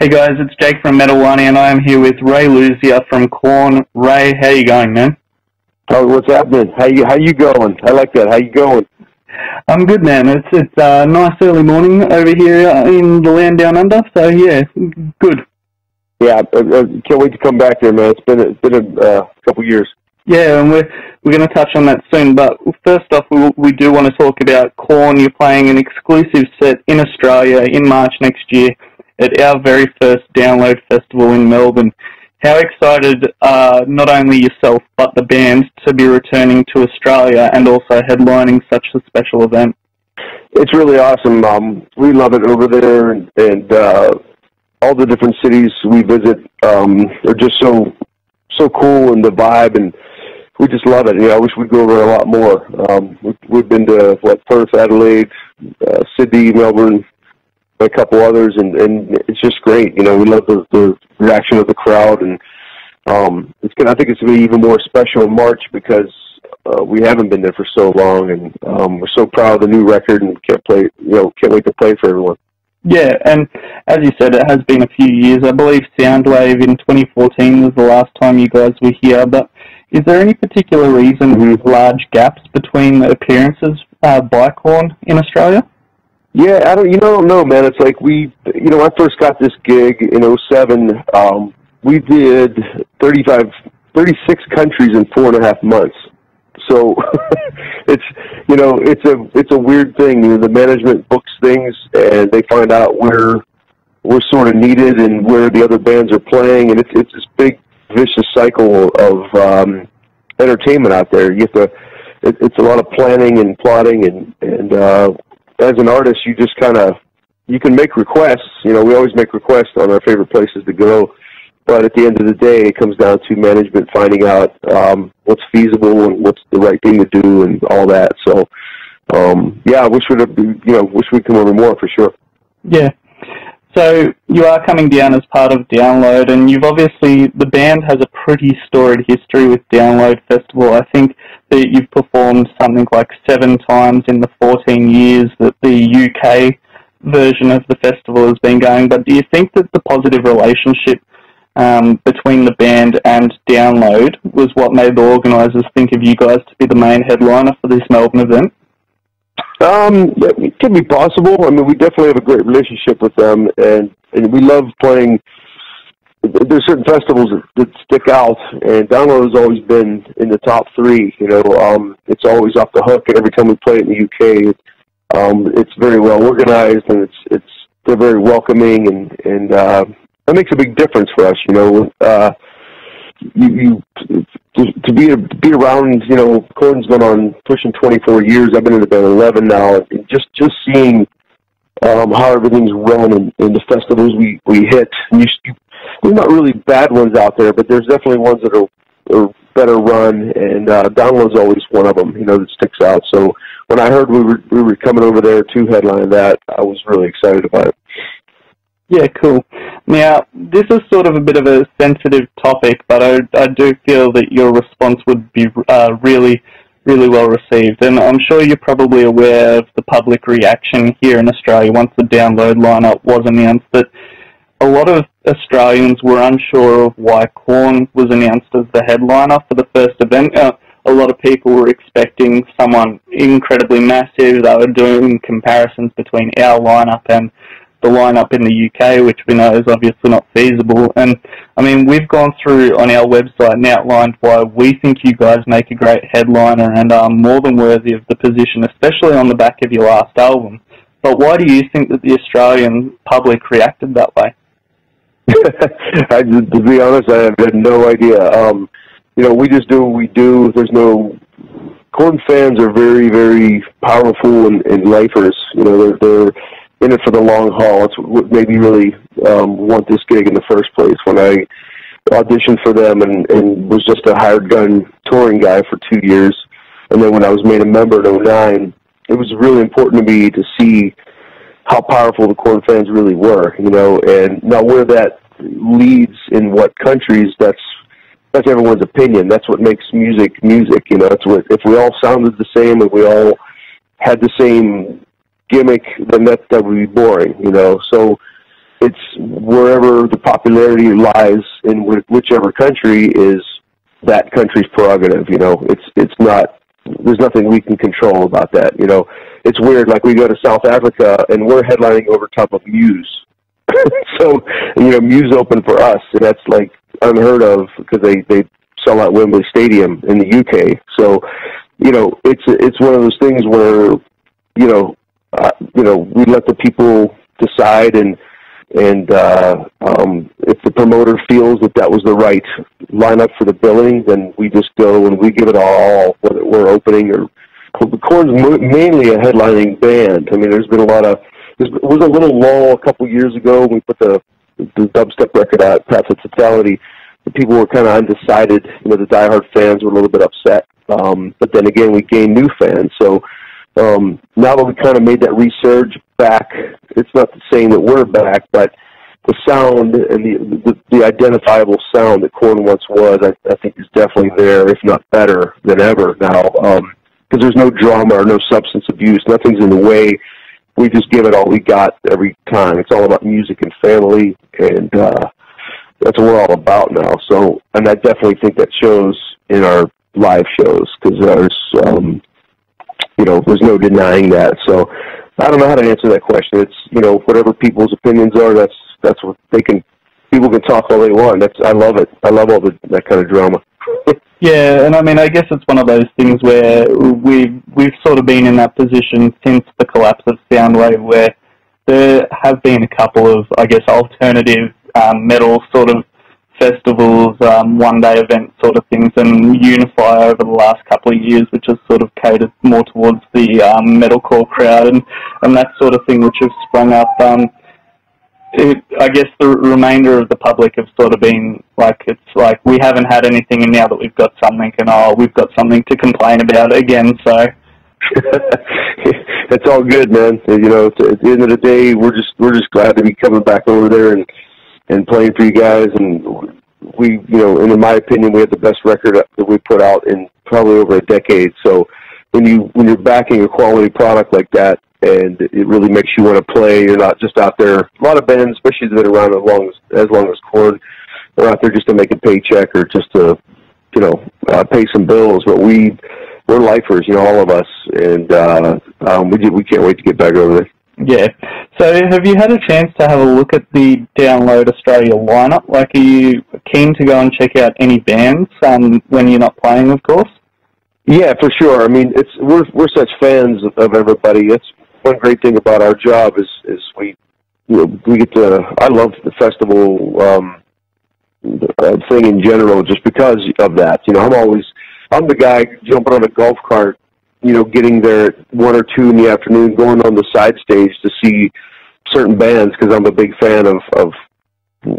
Hey guys, it's Jake from Metal One, and I am here with Ray Luzier from Korn. Ray, how you going, man? Oh, what's happening? How you going? I like that. How you going? I'm good, man. It's a nice early morning over here in the land down under, so yeah, good. Yeah, I can't wait to come back there, man. It's been a couple years. Yeah, and we're going to touch on that soon. But first off, we do want to talk about Korn. You're playing an exclusive set in Australia in March next year at our very first Download Festival in Melbourne. How excited are not only yourself but the band to be returning to Australia and also headlining such a special event? It's really awesome. We love it over there, and all the different cities we visit are just so cool, and the vibe, and we just love it. I wish we'd go over a lot more. We've been to Perth, Adelaide, Sydney, Melbourne, a couple others, and it's just great. We love the reaction of the crowd, and I think it's going to be even more special in March because we haven't been there for so long, and we're so proud of the new record and can't wait to play for everyone. Yeah, and as you said, it has been a few years. I believe Soundwave in 2014 was the last time you guys were here, but is there any particular reason large gaps between appearances by Korn in Australia? Yeah, I don't know, man. It's like I first got this gig in '07. We did 36 countries in 4.5 months. So it's a weird thing. The management books things, and they find out where we're sort of needed and where the other bands are playing, and it's this big vicious cycle of entertainment out there. It's a lot of planning and plotting, and as an artist, you can make requests. We always make requests on our favorite places to go. But at the end of the day, it comes down to management finding out what's feasible and what's the right thing to do and all that. So, I wish we'd come over more for sure. Yeah. So you are coming down as part of Download, and the band has a pretty storied history with Download Festival. I think that you've performed something like 7 times in the 14 years that the UK version of the festival has been going. But do you think that the positive relationship between the band and Download was what made the organisers think of you guys to be the main headliner for this Melbourne event? It could be possible. We definitely have a great relationship with them, and we love playing. There's certain festivals that stick out, and Download has always been in the top 3. It's always off the hook, and every time we play it in the UK, it's very well organized, and they're very welcoming, and that makes a big difference for us. To be around, Korn's been on pushing 24 years. I've been in the band 11 now, and just seeing how everything's run and the festivals we hit. There's not really bad ones out there, but there's definitely ones that are better run, and Download's always one of them, that sticks out. So when I heard we were coming over there to headline that, I was really excited about it. Yeah, cool. Now, this is sort of a bit of a sensitive topic, but I do feel that your response would be really, really well received. And I'm sure you're probably aware of the public reaction here in Australia once the Download lineup was announced, that a lot of Australians were unsure of why Korn was announced as the headliner for the first event. A lot of people were expecting someone incredibly massive. They were doing comparisons between our lineup and the lineup in the UK, which we know is obviously not feasible. And we've gone through on our website and outlined why we think you guys make a great headliner and are more than worthy of the position, especially on the back of your last album. But why do you think that the Australian public reacted that way? To be honest, I have no idea. We just do what we do. Korn fans are very, very powerful and lifers. They're in it for the long haul. It's what made me really want this gig in the first place. When I auditioned for them and was just a hired gun touring guy for 2 years, and then when I was made a member in '09, it was really important to me to see how powerful the Korn fans really were, and now where that leads in what countries, that's everyone's opinion. That's what makes music. That's what, if we all sounded the same, if we all had the same gimmick, then that would be boring, So it's wherever the popularity lies in whichever country is that country's prerogative. You know, it's not. There's nothing we can control about that. You know, it's weird. Like we go to South Africa and we're headlining over top of Muse. So, you know, Muse opened for us, and that's like unheard of because they sell out Wembley Stadium in the UK. So, you know, it's one of those things where, we let the people decide, and if the promoter feels that was the right lineup for the billing, then we just go and we give it all, whether we're opening or. Korn's mainly a headlining band. I mean, there was a little lull a couple years ago when we put the dubstep record out, Path to Totality. The people were kind of undecided. You know, the diehard fans were a little bit upset. But then again, we gained new fans. So now that we kind of made that resurge back, it's not saying that we're back, but the sound and the identifiable sound that Korn once was, I think is definitely there, if not better than ever now. Because there's no drama or no substance abuse. Nothing's in the way. We just give it all we got every time. It's all about music and family, and that's what we're all about now. So, and I definitely think that shows in our live shows, because there's no denying that. So, I don't know how to answer that question. It's, whatever people's opinions are, that's what people can talk all they want. I love it. I love all that kind of drama. Yeah, and I mean, I guess it's one of those things where we've sort of been in that position since the collapse of Soundwave, where there have been a couple of, I guess, alternative metal sort of festivals, one-day event sort of things, and Unify over the last couple of years, which has sort of catered more towards the metalcore crowd and that sort of thing, which have sprung up. I guess the remainder of the public have sort of been like, it's like we haven't had anything, and now that we've got something, and we've got something to complain about again. So it's all good, man. You know, at the end of the day, we're just glad to be coming back over there and playing for you guys. And we, and in my opinion, we have the best record that we put out in probably over a decade. So when you're backing a quality product like that, and it really makes you want to play. You're not just out there. A lot of bands, especially that are around as long as Korn, are out there just to make a paycheck or just to, pay some bills. But we're lifers, all of us, and we can't wait to get back over there. Yeah. So have you had a chance to have a look at the Download Australia lineup? Like, are you keen to go and check out any bands when you're not playing, of course? Yeah, for sure. I mean, we're such fans of everybody. It's one great thing about our job is we get to. I love the festival thing in general, just because of that. I'm the guy jumping on a golf cart, getting there at 1 or 2 in the afternoon, going on the side stage to see certain bands because I'm a big fan of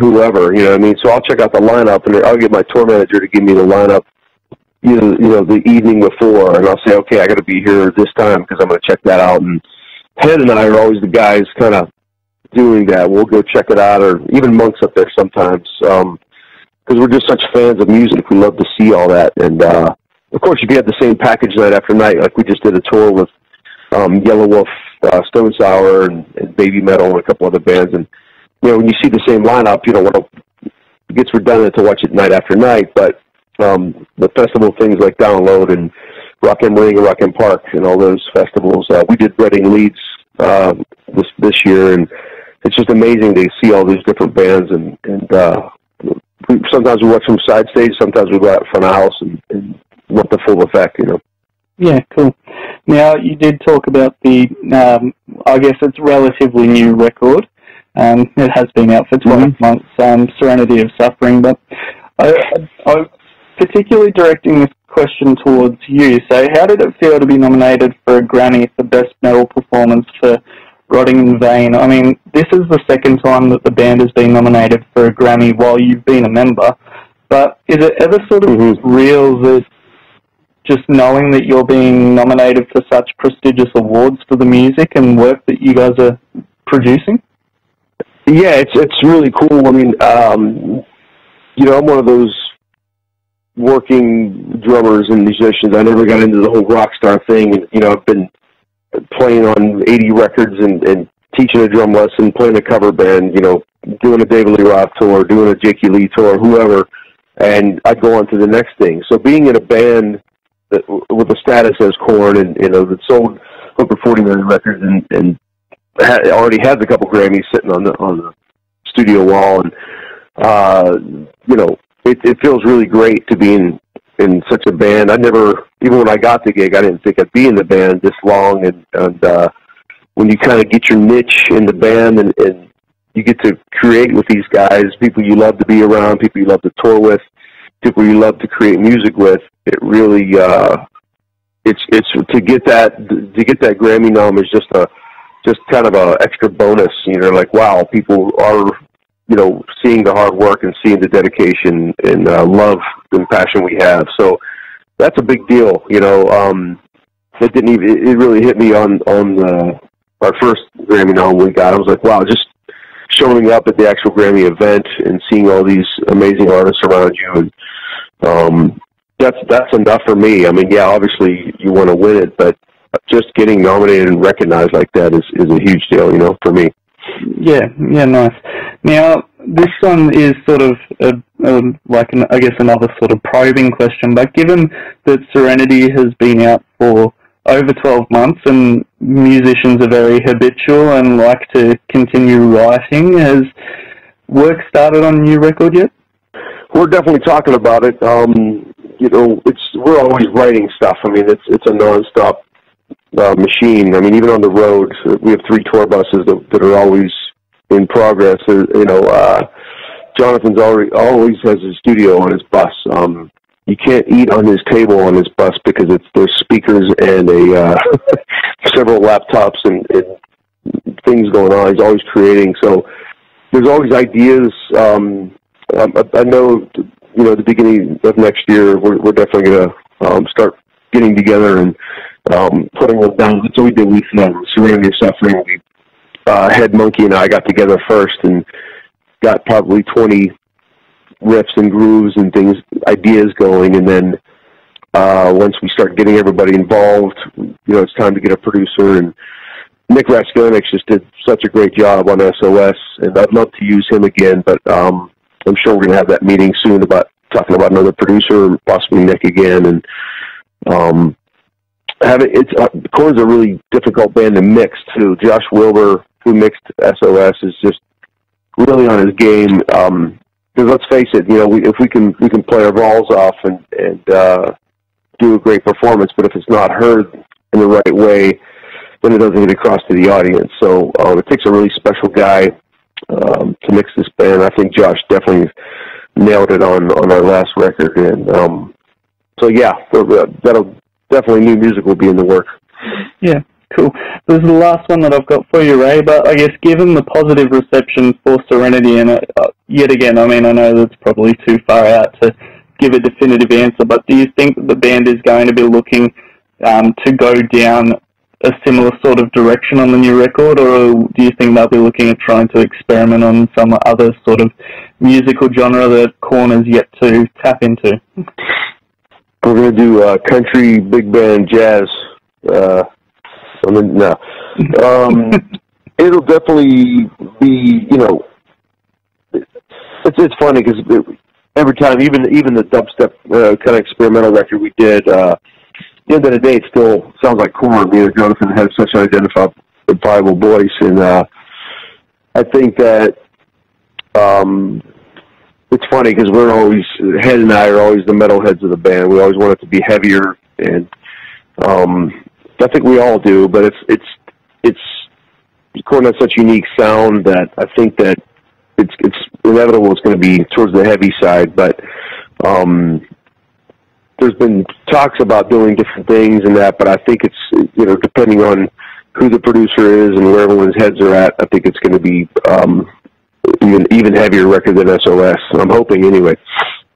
whoever. You know what I mean? So I'll check out the lineup, and I'll get my tour manager to give me the lineup. The evening before, and I'll say, okay, I got to be here this time because I'm going to check that out. And Ted and I are always the guys kind of doing that. We'll go check it out, or even Monk's up there sometimes, because we're just such fans of music. We love to see all that. And, of course, if you have the same package night after night, like we just did a tour with Yellow Wolf, Stone Sour, and Baby Metal, and a couple other bands. And, when you see the same lineup, it gets redundant to watch it night after night, but the festival things like Download and Rock am Ring and Rock am Park and all those festivals. We did Reading Leeds this year, and it's just amazing to see all these different bands. And sometimes we watch from side stage, sometimes we go out front of house and want the full effect, Yeah, cool. Now, you did talk about the, I guess it's relatively new record. It has been out for 12 months, Serenity of Suffering, but I particularly directing this question towards you. So how did it feel to be nominated for a Grammy for Best Metal Performance for Rotting in Vain? I mean, this is the second time that the band has been nominated for a Grammy while you've been a member, but is it ever sort of real that just knowing that you're being nominated for such prestigious awards for the music and work that you guys are producing? Yeah, it's really cool. I mean, I'm one of those working drummers and musicians. I never got into the whole rock star thing, and I've been playing on 80 records and teaching a drum lesson, playing a cover band, you know, doing a David Lee Roth tour, doing a Jakey Lee tour, whoever, and I'd go on to the next thing. So being in a band that, with a status as Korn, and you know, that sold over 40 million records, and already had a couple Grammys sitting on the studio wall, and you know, it feels really great to be in such a band. I never, even when I got the gig, I didn't think I'd be in the band this long, and when you kind of get your niche in the band, and you get to create with these guys, people you love to be around, people you love to tour with, people you love to create music with, it really, it's to get that Grammy nom is just kind of a extra bonus. You know, like, wow, people are, you know, seeing the hard work and seeing the dedication and love and passion we have. So that's a big deal. You know, it really hit me on our first Grammy nom we got. I was like, wow, just showing up at the actual Grammy event and seeing all these amazing artists around you, and that's enough for me. I mean, yeah, obviously you want to win it, but just getting nominated and recognized like that is a huge deal, you know, for me. Yeah, nice. Now, this one is sort of I guess another sort of probing question, but given that Serenity has been out for over 12 months and musicians are very habitual and like to continue writing, has work started on a new record yet? We're definitely talking about it. You know, we're always writing stuff. I mean, it's a nonstop machine. I mean, even on the road, we have 3 tour buses that are always in progress. You know, Jonathan's always has his studio on his bus. You can't eat on his table on his bus because there's speakers and several laptops and things going on. He's always creating. So there's always ideas. I know, you know, the beginning of next year, we're definitely going to start getting together and putting them down. That's what we did with Serenity of Suffering. Head Monkey and I got together first and got probably 20 riffs and grooves and things, ideas going, and then once we start getting everybody involved, you know, it's time to get a producer. And Nick Raskulinecz just did such a great job on SOS, and I'd love to use him again, but I'm sure we're going to have that meeting soon about talking about another producer, possibly Nick again. And Korn's a really difficult band to mix too. Josh Wilbur, who mixed SOS, is just really on his game. Because let's face it, you know, if we can play our balls off and do a great performance, but if it's not heard in the right way, then it doesn't get across to the audience. So it takes a really special guy to mix this band. I think Josh definitely nailed it on our last record, and so yeah, that'll definitely, new music will be in the works. Yeah. Cool. This is the last one that I've got for you, Ray, but I guess given the positive reception for Serenity, and yet again, I mean, I know that's probably too far out to give a definitive answer, but do you think that the band is going to be looking to go down a similar sort of direction on the new record, or do you think they'll be looking at trying to experiment on some other sort of musical genre that Korn has yet to tap into? We're going to do country, big band, jazz. No. It'll definitely be, you know, it's funny because every time, even the dubstep kind of experimental record we did, at the end of the day, it still sounds like Korn. You know, Jonathan has such an identifiable voice, and I think that it's funny because Head and I are always the metalheads of the band. We always want it to be heavier, and I think we all do, but it's Korn has such a unique sound that I think that it's inevitable it's going to be towards the heavy side, but there's been talks about doing different things and that, but I think it's, you know, depending on who the producer is and where everyone's heads are at, I think it's going to be even heavier record than SOS. I'm hoping anyway.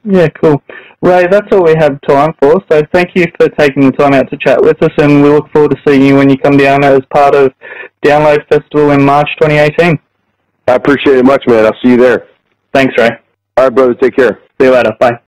Yeah, cool. Ray, that's all we have time for, so thank you for taking the time out to chat with us, and we look forward to seeing you when you come down as part of Download Festival in March 2018. I appreciate it much, man. I'll see you there. Thanks, Ray. All right, brother. Take care. See you later. Bye.